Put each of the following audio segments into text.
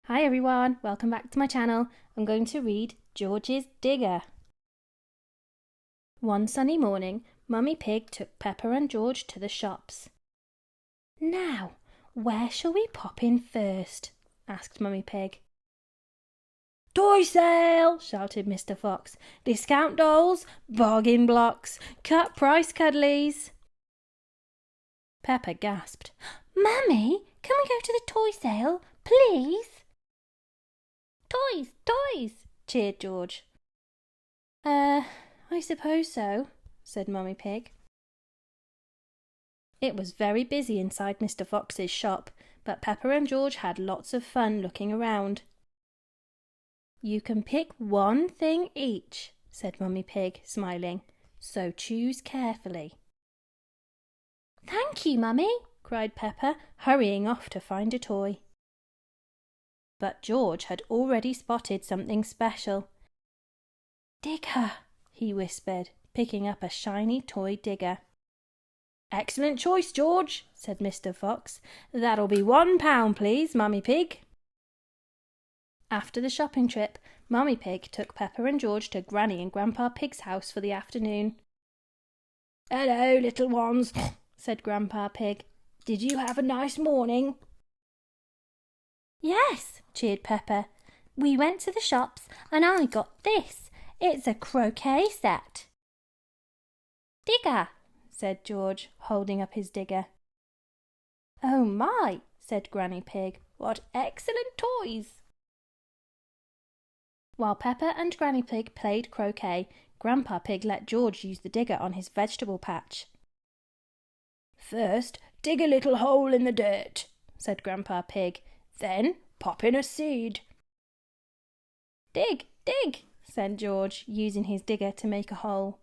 Hi everyone, welcome back to my channel. I'm going to read George's Digger. One sunny morning, Mummy Pig took Peppa and George to the shops. Now, where shall we pop in first? Asked Mummy Pig. Toy sale! Shouted Mr. Fox. Discount dolls, bargain blocks, cut price cuddlies. Peppa gasped. Mummy, can we go to the toy sale, please? Toys, toys, cheered George. I suppose so, said Mummy Pig. It was very busy inside Mr. Fox's shop, but Peppa and George had lots of fun looking around. You can pick one thing each, said Mummy Pig, smiling, so choose carefully. Thank you, Mummy, cried Peppa, hurrying off to find a toy. But George had already spotted something special. Digger, he whispered, picking up a shiny toy digger. Excellent choice, George, said Mr. Fox. That'll be £1, please, Mummy Pig. After the shopping trip, Mummy Pig took Peppa and George to Granny and Grandpa Pig's house for the afternoon. Hello, little ones, said Grandpa Pig. Did you have a nice morning? Yes, cheered Peppa. We went to the shops and I got this. It's a croquet set. Digger, said George, holding up his digger. Oh my, said Granny Pig. What excellent toys. While Peppa and Granny Pig played croquet, Grandpa Pig let George use the digger on his vegetable patch. First, dig a little hole in the dirt, said Grandpa Pig. Then pop in a seed. Dig, dig, said George, using his digger to make a hole.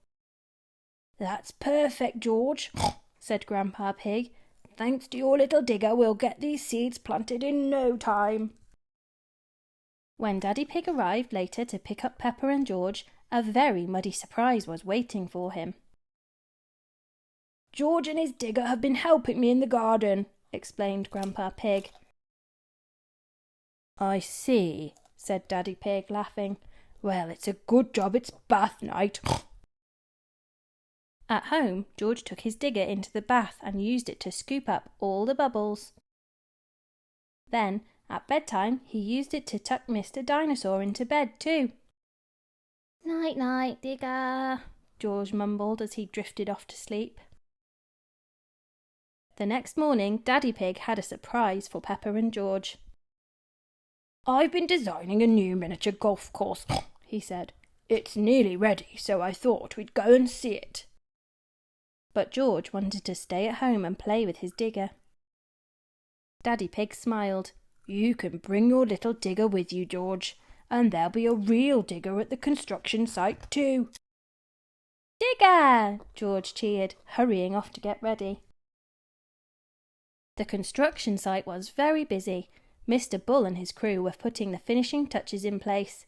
That's perfect, George, said Grandpa Pig. Thanks to your little digger, we'll get these seeds planted in no time. When Daddy Pig arrived later to pick up Peppa and George, a very muddy surprise was waiting for him. George and his digger have been helping me in the garden, explained Grandpa Pig. I see, said Daddy Pig, laughing. Well, it's a good job it's bath night. At home, George took his digger into the bath and used it to scoop up all the bubbles. Then, at bedtime, he used it to tuck Mr. Dinosaur into bed too. Night-night, digger, George mumbled as he drifted off to sleep. The next morning, Daddy Pig had a surprise for Peppa and George. I've been designing a new miniature golf course, he said. It's nearly ready, so I thought we'd go and see it. But George wanted to stay at home and play with his digger. Daddy Pig smiled. You can bring your little digger with you, George, and there'll be a real digger at the construction site too. Digger! George cheered, hurrying off to get ready. The construction site was very busy. Mr. Bull and his crew were putting the finishing touches in place.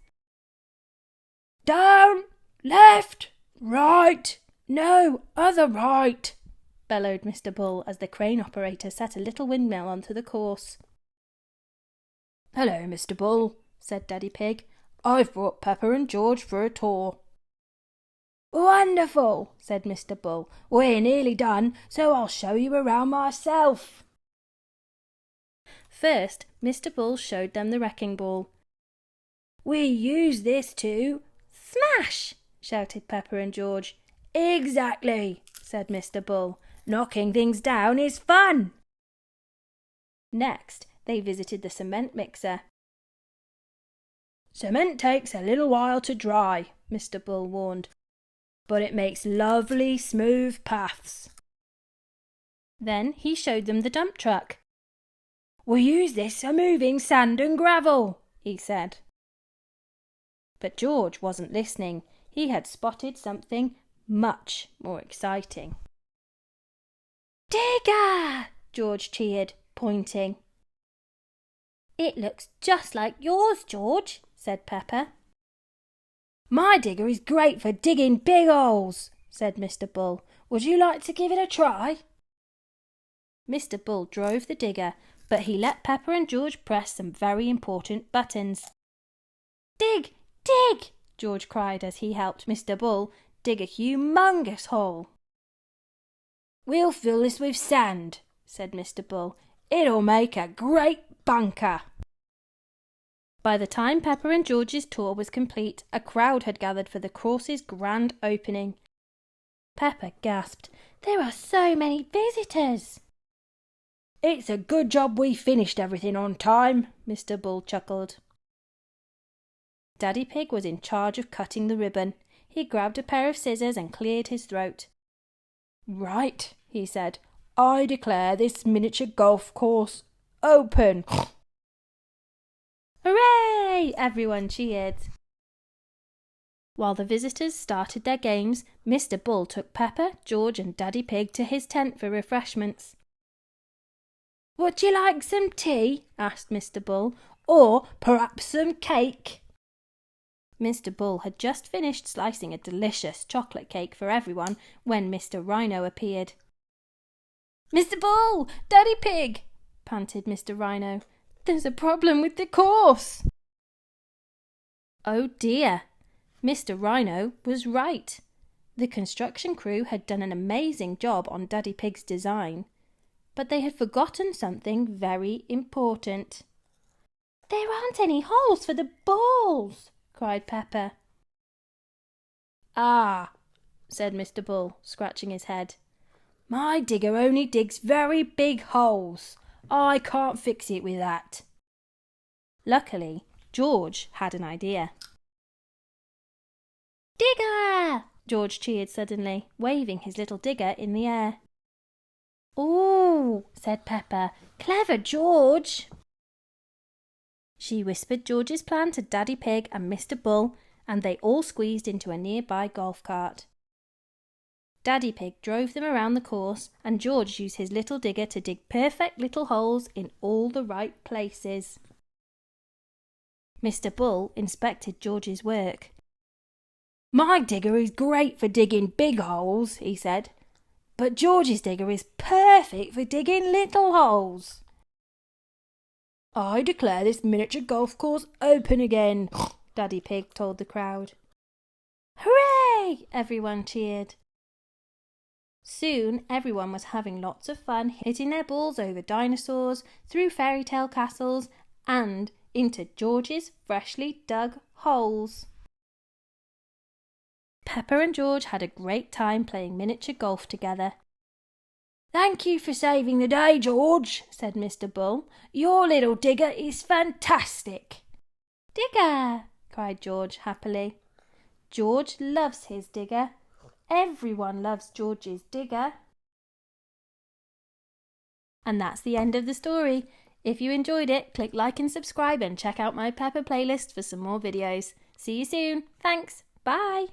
Down, left, right, no, other right, bellowed Mr. Bull as the crane operator set a little windmill onto the course. Hello, Mr. Bull, said Daddy Pig. I've brought Peppa and George for a tour. Wonderful, said Mr. Bull. We're nearly done, so I'll show you around myself. First, Mr. Bull showed them the wrecking ball. We use this to smash, shouted Peppa and George. Exactly, said Mr. Bull. Knocking things down is fun. Next, they visited the cement mixer. Cement takes a little while to dry, Mr. Bull warned, but it makes lovely smooth paths. Then he showed them the dump truck. We use this for moving sand and gravel, he said. But George wasn't listening. He had spotted something much more exciting. Digger! George cheered, pointing. It looks just like yours, George, said Peppa. My digger is great for digging big holes, said Mr. Bull. Would you like to give it a try? Mr. Bull drove the digger, but he let Peppa and George press some very important buttons. "Dig! Dig!" George cried as he helped Mr. Bull dig a humongous hole. "We'll fill this with sand," said Mr. Bull. "It'll make a great bunker." By the time Peppa and George's tour was complete, a crowd had gathered for the course's grand opening. Peppa gasped, "There are so many visitors." "It's a good job we finished everything on time," Mr. Bull chuckled. Daddy Pig was in charge of cutting the ribbon. He grabbed a pair of scissors and cleared his throat. "Right," he said, "I declare this miniature golf course open." "Hooray!" everyone cheered. While the visitors started their games, Mr. Bull took Peppa, George and Daddy Pig to his tent for refreshments. "Would you like some tea?" asked Mr. Bull, "or perhaps some cake?" Mr. Bull had just finished slicing a delicious chocolate cake for everyone when Mr. Rhino appeared. "Mr. Bull! Daddy Pig!" panted Mr. Rhino. "There's a problem with the course." Oh dear! Mr. Rhino was right. The construction crew had done an amazing job on Daddy Pig's design, but they had forgotten something very important. "There aren't any holes for the balls!" cried Peppa. "Ah," said Mr. Bull, scratching his head. "My digger only digs very big holes. I can't fix it with that." Luckily, George had an idea. "Digger!" George cheered suddenly, waving his little digger in the air. "Ooh," said Peppa. "Clever George." She whispered George's plan to Daddy Pig and Mr. Bull, and they all squeezed into a nearby golf cart. Daddy Pig drove them around the course, and George used his little digger to dig perfect little holes in all the right places. Mr. Bull inspected George's work. "My digger is great for digging big holes," he said, "but George's digger is perfect for digging little holes." "I declare this miniature golf course open again," Daddy Pig told the crowd. "Hooray!" everyone cheered. Soon everyone was having lots of fun hitting their balls over dinosaurs, through fairy tale castles, and into George's freshly dug holes. Peppa and George had a great time playing miniature golf together. "Thank you for saving the day, George," said Mr. Bull. "Your little digger is fantastic." "Digger!" cried George happily. George loves his digger. Everyone loves George's digger. And that's the end of the story. If you enjoyed it, click like and subscribe and check out my Peppa playlist for some more videos. See you soon. Thanks. Bye.